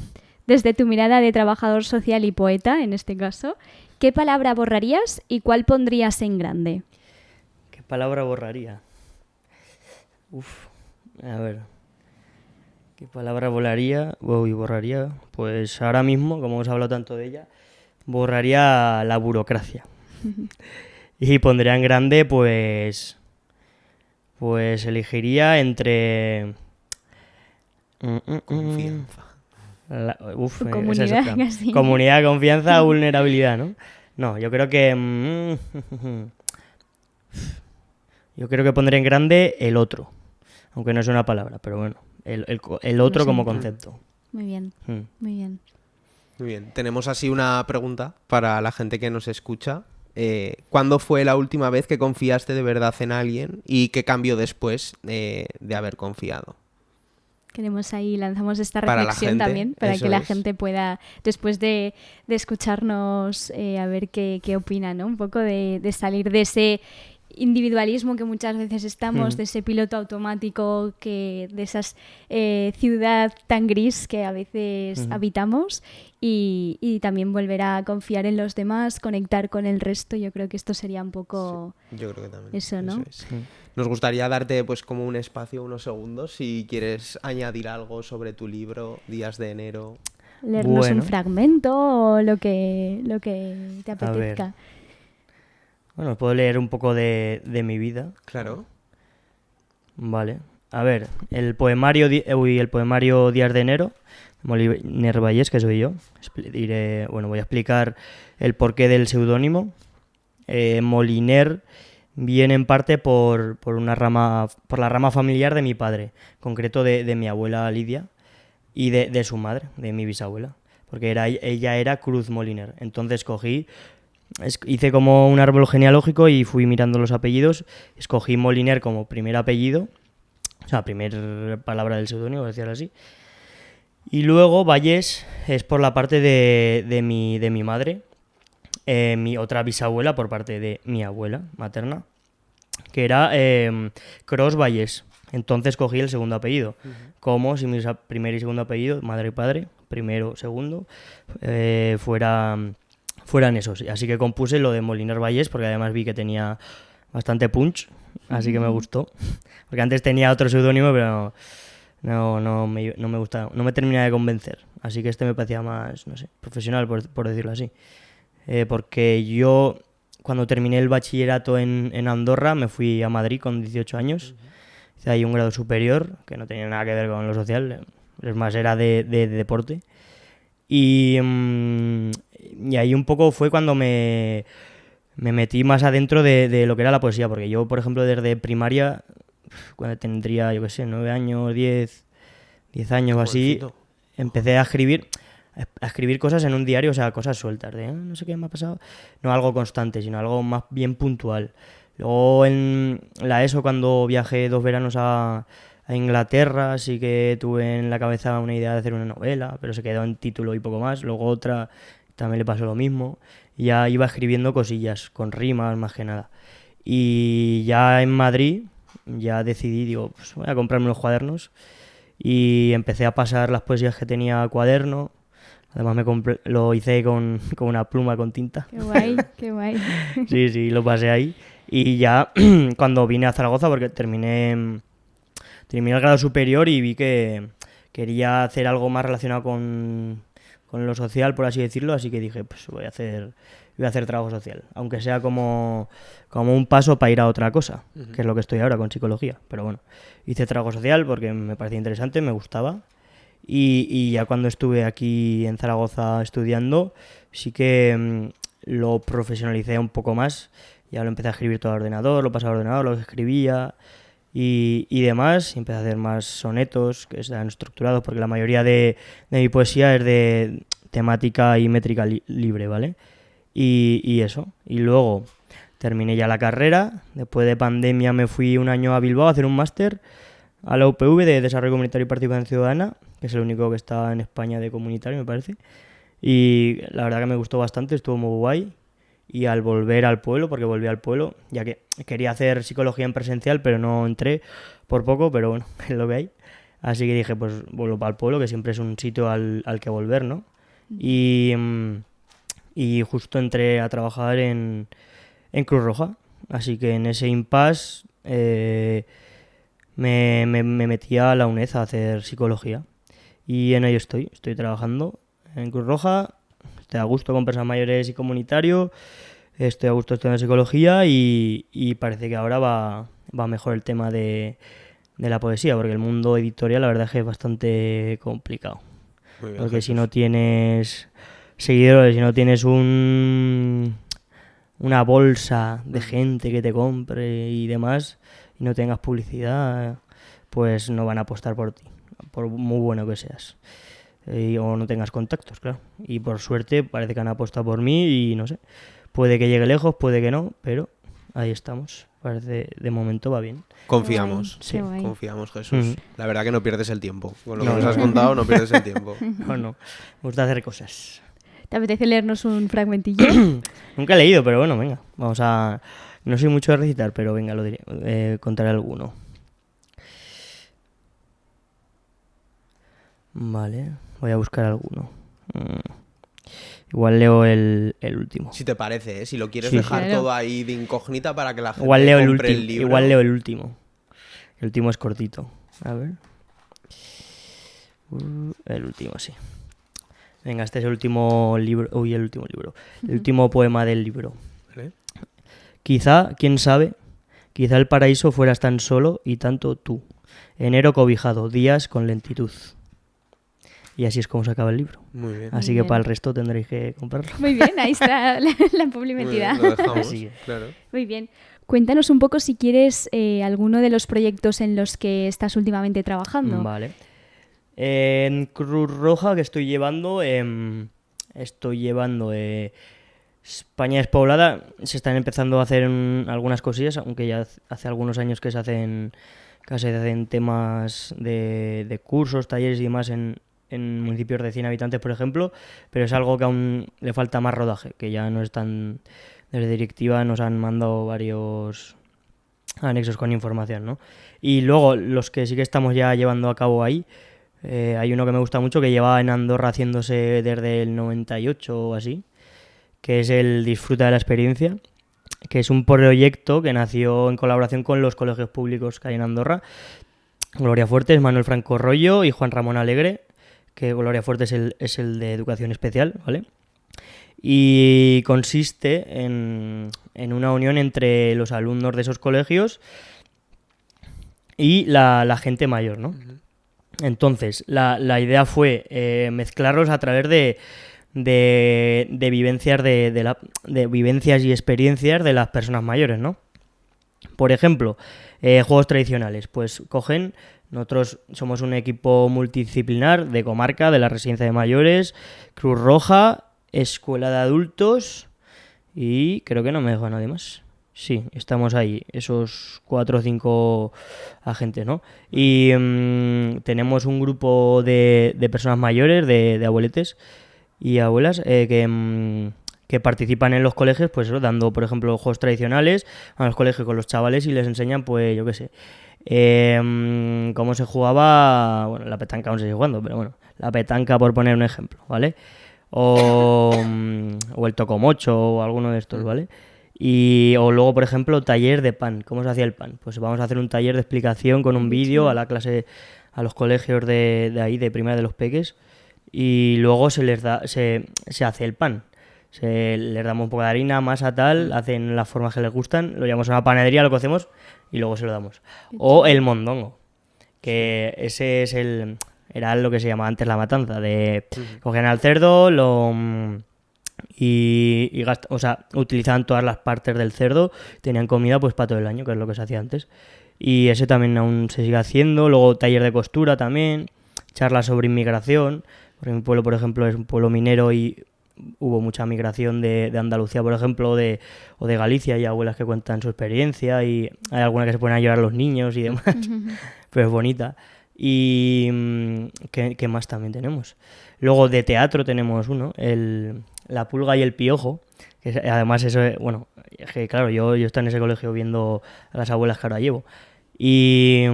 Desde tu mirada de trabajador social y poeta, en este caso, ¿qué palabra borrarías y cuál pondrías en grande? ¿Qué palabra borraría? Uf, a ver. ¿Qué palabra borraría? Pues ahora mismo, como hemos hablado tanto de ella, borraría la burocracia. Y pondría en grande, pues elegiría entre... Confianza. Comunidad, esa es otra. casi. Comunidad, confianza, vulnerabilidad, ¿no? No, yo creo que... yo creo que pondré en grande el otro. Aunque no es una palabra, pero bueno. El otro como concepto. Muy bien, muy bien. Muy bien. Tenemos así una pregunta para la gente que nos escucha. ¿Cuándo fue la última vez que confiaste de verdad en alguien y qué cambió después de haber confiado? Queremos ahí, lanzamos esta Para la reflexión gente, también, para eso que la es. gente pueda, después de escucharnos, a ver qué opina, ¿no? Un poco de salir de ese individualismo que muchas veces estamos, de ese piloto automático, de esas ciudad tan gris que a veces habitamos y también volver a confiar en los demás, conectar con el resto. Yo creo que esto sería un poco Yo creo que también. eso, ¿no? Es. Nos gustaría darte pues como un espacio, unos segundos, si quieres añadir algo sobre tu libro, Días de Enero. Leernos Bueno. un fragmento o lo que te apetezca. Bueno, puedo leer un poco de mi vida. Claro. Vale. A ver, el poemario Días de Enero, Moliner Vallés, que soy yo. Voy a explicar el porqué del seudónimo. Moliner viene en parte por la rama familiar de mi padre, en concreto de mi abuela Lidia y de su madre, de mi bisabuela, porque ella era Cruz Moliner. Entonces hice como un árbol genealógico y fui mirando los apellidos, escogí Moliner como primer apellido, o sea, primer palabra del seudónimo, por decirlo así, y luego Vallés es por la parte de mi madre, mi otra bisabuela por parte de mi abuela materna, que era Cros Vallés. Entonces cogí el segundo apellido, como si mi primer y segundo apellido, madre y padre, primero, segundo, fueran esos. Así que compuse lo de Moliner Vallés, porque además vi que tenía bastante punch, así que me gustó. Porque antes tenía otro seudónimo, pero no me gustaba, no me terminaba de convencer. Así que este me parecía más, no sé, profesional, por decirlo así. Porque yo, cuando terminé el bachillerato en Andorra, me fui a Madrid con 18 años. Hice ahí un grado superior, que no tenía nada que ver con lo social, es más, era de deporte. Y ahí un poco fue cuando me metí más adentro de lo que era la poesía, porque yo, por ejemplo, desde primaria, cuando tendría, yo qué sé, 9 años, 10 años o así, empecé a escribir cosas en un diario, o sea, cosas sueltas, de no sé qué me ha pasado, no algo constante, sino algo más bien puntual. Luego en la ESO, cuando viajé 2 veranos a Inglaterra, sí que tuve en la cabeza una idea de hacer una novela, pero se quedó en título y poco más. Luego otra, también le pasó lo mismo. Y ya iba escribiendo cosillas, con rimas más que nada. Y ya en Madrid, ya decidí, digo, pues voy a comprarme los cuadernos. Y empecé a pasar las poesías que tenía a cuaderno. Además lo hice con una pluma con tinta. Qué guay, qué guay. Sí, lo pasé ahí. Y ya cuando vine a Zaragoza, porque terminé el grado superior y vi que quería hacer algo más relacionado con lo social, por así decirlo, así que dije, pues voy a hacer trabajo social, aunque sea como un paso para ir a otra cosa, que es lo que estoy ahora con psicología. Pero bueno, hice trabajo social porque me parecía interesante, me gustaba, y ya cuando estuve aquí en Zaragoza estudiando, sí que lo profesionalicé un poco más. Ya lo empecé a escribir todo al ordenador, lo pasaba al ordenador, lo escribía y demás. Y empecé a hacer más sonetos que están estructurados, porque la mayoría de mi poesía es de temática y métrica libre, ¿vale? Y eso. Y luego terminé ya la carrera. Después de pandemia me fui un año a Bilbao a hacer un máster a la UPV de Desarrollo Comunitario y Participación Ciudadana, que es el único que está en España de comunitario, me parece. Y la verdad que me gustó bastante, estuvo muy guay. Y al volver al pueblo, porque volví al pueblo, ya que quería hacer psicología en presencial, pero no entré por poco, pero bueno, es lo que hay. Así que dije, pues vuelvo para el pueblo, que siempre es un sitio al que volver, ¿no? Y justo entré a trabajar en Cruz Roja. Así que en ese impasse me metí a la UNED a hacer psicología. Y en ello estoy trabajando en Cruz Roja. Estoy a gusto con personas mayores y comunitario. Estoy a gusto estudiando psicología y parece que ahora va mejor el tema de la poesía, porque el mundo editorial la verdad es que es bastante complicado. Muy bien, Porque Jesús. si no tienes seguidores, si no tienes una bolsa de gente que te compre y demás, y no tengas publicidad, pues no van a apostar por ti, por muy bueno que seas. O no tengas contactos, claro. Y por suerte parece que han apostado por mí y no sé. Puede que llegue lejos, puede que no, pero ahí estamos. Parece, de momento va bien. Confiamos. Qué guay. Confiamos, Jesús. Ujú. La verdad que no pierdes el tiempo. Con lo que No, nos has no. contado, no pierdes el tiempo. No, me gusta hacer cosas. ¿Te apetece leernos un fragmentillo? Nunca he leído, pero bueno, venga. Vamos a... No soy mucho de recitar, pero venga, lo diré. Contaré alguno. Vale, voy a buscar alguno. Igual leo el último. Si te parece, ¿eh? Si lo quieres Sí, dejar claro. todo ahí de incógnita para que la gente Igual leo el compre último. el libro. Igual leo el último. El último es cortito. A ver. El último, sí. Venga, este es el último libro. Uy, el último libro. El último poema del libro. ¿Vale? Quizá, quién sabe, quizá el paraíso fueras tan solo y tanto tú. Enero cobijado, días con lentitud. Y así es como se acaba el libro. Muy bien. Así Muy que bien. para el resto tendréis que comprarlo. Muy bien, ahí está la Muy publicidad. bien, lo dejamos, Así que- claro. Muy bien. Cuéntanos un poco, si quieres, alguno de los proyectos en los que estás últimamente trabajando. Vale. En Cruz Roja que estoy llevando España Despoblada. Se están empezando a hacer algunas cosillas, aunque ya hace algunos años que se hacen temas de cursos, talleres y demás en municipios de 100 habitantes, por ejemplo, pero es algo que aún le falta más rodaje, que ya no están... Desde directiva nos han mandado varios anexos con información, ¿no? Y luego, los que sí que estamos ya llevando a cabo ahí, hay uno que me gusta mucho, que lleva en Andorra haciéndose desde el 98 o así, que es el Disfruta de la Experiencia, que es un proyecto que nació en colaboración con los colegios públicos que hay en Andorra. Gloria Fuertes, Manuel Franco Rollo y Juan Ramón Alegre, que Gloria Fuertes es el de Educación Especial, ¿vale? Y consiste en una unión entre los alumnos de esos colegios y la gente mayor, ¿no? Entonces, la idea fue mezclarlos a través de vivencias de vivencias y experiencias de las personas mayores, ¿no? Por ejemplo, juegos tradicionales. Pues nosotros somos un equipo multidisciplinar de comarca, de la Residencia de Mayores, Cruz Roja, Escuela de Adultos y creo que no me dejo a nadie más. Sí, estamos ahí, esos 4 o 5 agentes, ¿no? Y tenemos un grupo de personas mayores, de abueletes y abuelas que participan en los colegios, pues eso, dando, por ejemplo, juegos tradicionales a los colegios con los chavales y les enseñan, pues, yo qué sé, cómo se jugaba, bueno, la petanca no sé si jugando, pero bueno, la petanca por poner un ejemplo, ¿vale? O el tocomocho o alguno de estos, ¿vale? O luego, por ejemplo, taller de pan. ¿Cómo se hacía el pan? Pues vamos a hacer un taller de explicación con un vídeo a la clase, a los colegios de ahí, de primaria de los peques, y luego se hace el pan. Les damos un poco de harina, masa, tal, hacen las formas que les gustan, lo llevamos a una panadería, lo cocemos y luego se lo damos. O el mondongo, que ese es era lo que se llamaba antes la matanza, de cogían al cerdo, utilizaban todas las partes del cerdo, tenían comida pues para todo el año, que es lo que se hacía antes. Y ese también aún se sigue haciendo. Luego taller de costura también, charlas sobre inmigración, porque mi pueblo, por ejemplo, es un pueblo minero y hubo mucha migración de Andalucía, por ejemplo, o de Galicia, y abuelas que cuentan su experiencia, y hay alguna que se ponen a llorar los niños y demás, pero es bonita. Y ¿qué más también tenemos? Luego de teatro tenemos uno, La Pulga y el Piojo, que además eso, bueno, es que claro, yo estoy en ese colegio viendo a las abuelas que ahora llevo, y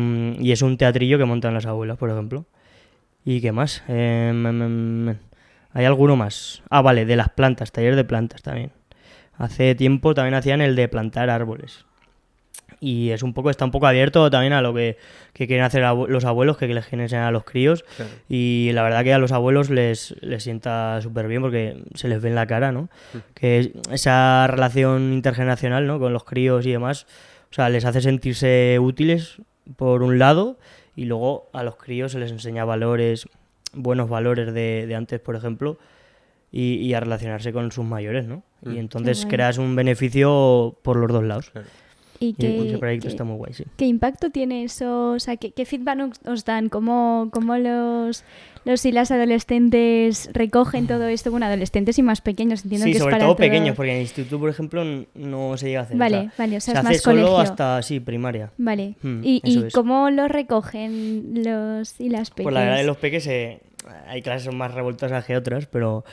es un teatrillo que montan las abuelas, por ejemplo. ¿Y qué más? ¿Hay alguno más? Ah, vale, de las plantas, taller de plantas también. Hace tiempo también hacían el de plantar árboles. Y está un poco abierto también a lo que quieren hacer los abuelos, que les quieren enseñar a los críos. Claro. Y la verdad que a los abuelos les sienta súper bien porque se les ve en la cara, ¿no? Que esa relación intergeneracional, ¿no? Con los críos y demás, o sea, les hace sentirse útiles por un lado, y luego a los críos se les enseña buenos valores de antes, por ejemplo, y a relacionarse con sus mayores, ¿no? Y entonces creas un beneficio por los dos lados. Claro. Y ese proyecto está muy guay, sí. ¿Qué impacto tiene eso? O sea, ¿qué feedback os dan? ¿Cómo los y las adolescentes recogen todo esto? Bueno, adolescentes y más pequeños, entiendo que es para sobre todo pequeños, porque en el instituto, por ejemplo, no se llega a hacer. Vale, o sea, se es hace más solo colegio. hasta, primaria. Vale. ¿Y cómo lo recogen los y las peques? Pues la verdad que los peques hay clases son más revoltosas que otras, pero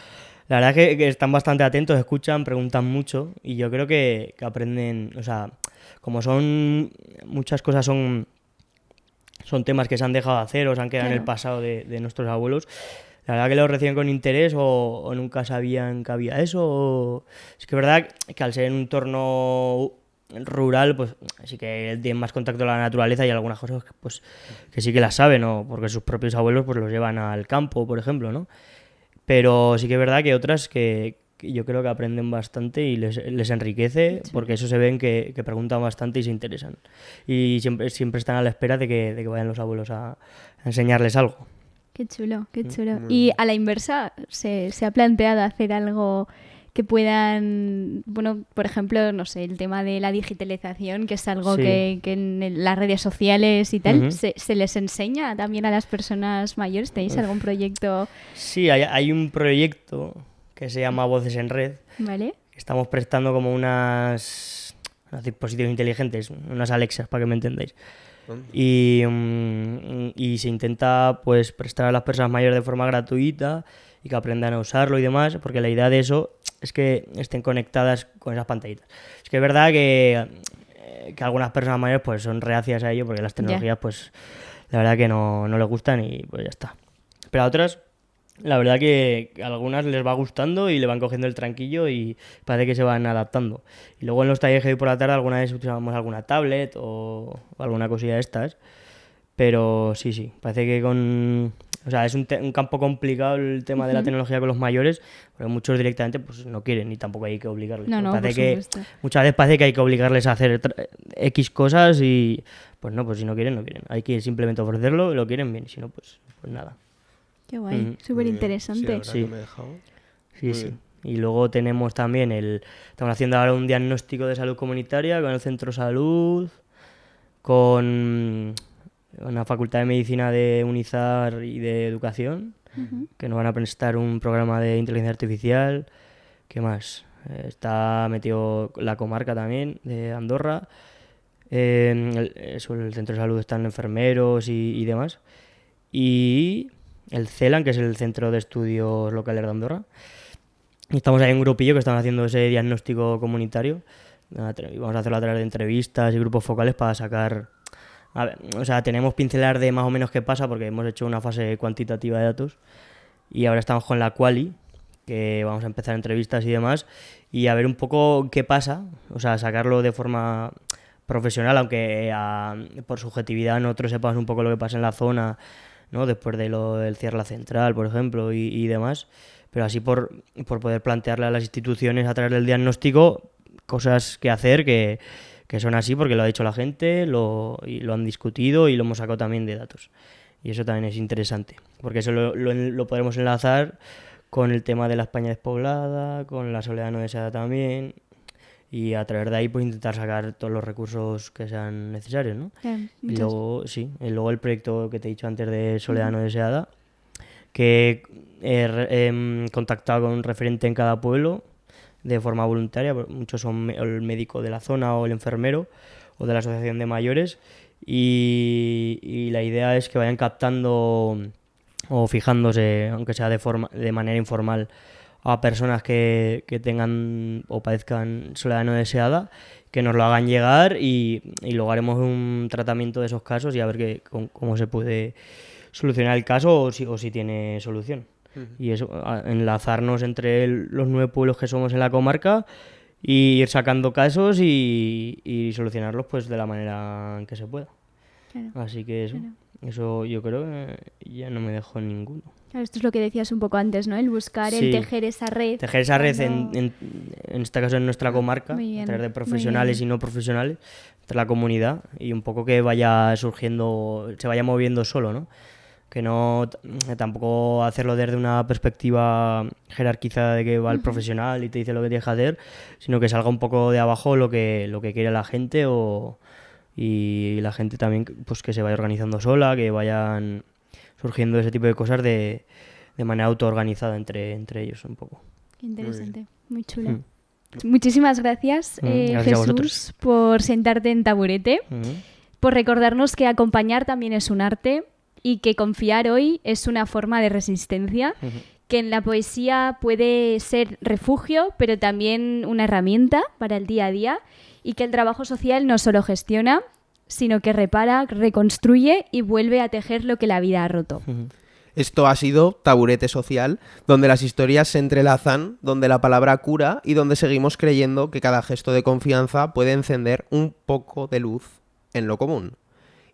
la verdad que están bastante atentos, escuchan, preguntan mucho, y yo creo que aprenden, o sea, como muchas cosas son temas que se han dejado de hacer o se han quedado en el pasado de nuestros abuelos, la verdad que lo reciben con interés o nunca sabían que había eso. Es que es verdad que al ser en un entorno rural, pues sí que tienen más contacto con la naturaleza y algunas cosas pues que sí que las saben, ¿no? Porque sus propios abuelos pues los llevan al campo, por ejemplo, ¿no? Pero sí que es verdad que otras que yo creo que aprenden bastante y les enriquece, porque eso se ven que preguntan bastante y se interesan. Y siempre están a la espera de que vayan los abuelos a enseñarles algo. Qué chulo, qué chulo. Y a la inversa, ¿se ha planteado hacer algo que puedan, bueno, por ejemplo, no sé, el tema de la digitalización, que es algo que en las redes sociales y tal, ¿se les enseña también a las personas mayores? ¿Tenéis algún proyecto? Sí, hay un proyecto que se llama Voces en Red. Vale. Estamos prestando como unos dispositivos inteligentes, unas Alexas, para que me entendáis. Y se intenta pues prestar a las personas mayores de forma gratuita y que aprendan a usarlo y demás, porque la idea de eso es que estén conectadas con esas pantallitas. Es que es verdad que algunas personas mayores pues son reacias a ello, porque las tecnologías pues la verdad que no les gustan y pues ya está. Pero a otras, la verdad que a algunas les va gustando y le van cogiendo el tranquillo y parece que se van adaptando. Y luego en los talleres que hay por la tarde alguna vez utilizamos alguna tablet o alguna cosilla de estas. Pero sí, parece que o sea, es un campo complicado el tema de la tecnología con los mayores, porque muchos directamente pues no quieren y tampoco hay que obligarles. Muchas veces parece que hay que obligarles a hacer X cosas y pues no, pues si no quieren, no quieren. Hay que simplemente ofrecerlo, lo quieren bien, y si no, pues nada. Qué guay, súper interesante. Sí. Que me he dejado. Sí. Y luego tenemos también estamos haciendo ahora un diagnóstico de salud comunitaria con el Centro Salud, con una Facultad de Medicina de Unizar y de Educación, que nos van a prestar un programa de inteligencia artificial. ¿Qué más? Está metido la comarca también de Andorra. El Centro de Salud están enfermeros y demás. Y el CELAN, que es el Centro de Estudios Locales de Andorra. Y estamos ahí en un grupillo que estamos haciendo ese diagnóstico comunitario. Vamos a hacerlo a través de entrevistas y grupos focales para sacar... o sea, tenemos pinceladas de más o menos qué pasa, porque hemos hecho una fase cuantitativa de datos. Y ahora estamos con la quali, que vamos a empezar entrevistas y demás. Y a ver un poco qué pasa. O sea, sacarlo de forma profesional, aunque por subjetividad nosotros sepamos un poco lo que pasa en la zona, ¿no? Después del cierre de la central, por ejemplo, y demás, pero así por poder plantearle a las instituciones a través del diagnóstico cosas que hacer que son así porque lo ha dicho la gente, lo han discutido y lo hemos sacado también de datos. Y eso también es interesante, porque eso lo podremos enlazar con el tema de la España despoblada, con la soledad no deseada también, y a través de ahí pues intentar sacar todos los recursos que sean necesarios, ¿no? Y luego, luego el proyecto que te he dicho antes de soledad no deseada, que he contactado con un referente en cada pueblo de forma voluntaria, muchos son el médico de la zona o el enfermero o de la asociación de mayores, y la idea es que vayan captando o fijándose, aunque sea de manera informal, a personas que tengan o padezcan soledad no deseada, que nos lo hagan llegar y luego haremos un tratamiento de esos casos y a ver cómo se puede solucionar el caso o si tiene solución. Y eso, enlazarnos entre los 9 pueblos que somos en la comarca y ir sacando casos y solucionarlos pues de la manera en que se pueda. Claro, así que eso yo creo que ya no me dejo en ninguno. Claro, esto es lo que decías un poco antes, ¿no? El buscar, el tejer esa red. Tejer esa red en este caso en nuestra comarca, a través de profesionales y no profesionales, entre la comunidad y un poco que vaya surgiendo, se vaya moviendo solo, ¿no? Que no tampoco hacerlo desde una perspectiva jerarquizada de que va el profesional y te dice lo que tienes que hacer, sino que salga un poco de abajo lo que quiere la gente y la gente también pues que se vaya organizando sola, que vayan surgiendo ese tipo de cosas de manera autoorganizada entre ellos un poco. Qué interesante, muy chulo. Muchísimas gracias, Jesús, por sentarte en Taburete, por recordarnos que acompañar también es un arte y que confiar hoy es una forma de resistencia, que en la poesía puede ser refugio, pero también una herramienta para el día a día, y que el trabajo social no solo gestiona, sino que repara, reconstruye y vuelve a tejer lo que la vida ha roto. Esto ha sido Taburete Social, donde las historias se entrelazan, donde la palabra cura y donde seguimos creyendo que cada gesto de confianza puede encender un poco de luz en lo común.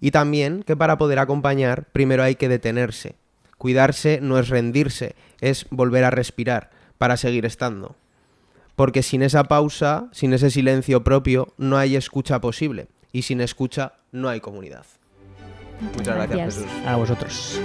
Y también que para poder acompañar primero hay que detenerse. Cuidarse no es rendirse, es volver a respirar para seguir estando. Porque sin esa pausa, sin ese silencio propio, no hay escucha posible. Y sin escucha no hay comunidad. Muchas gracias, Jesús. A vosotros.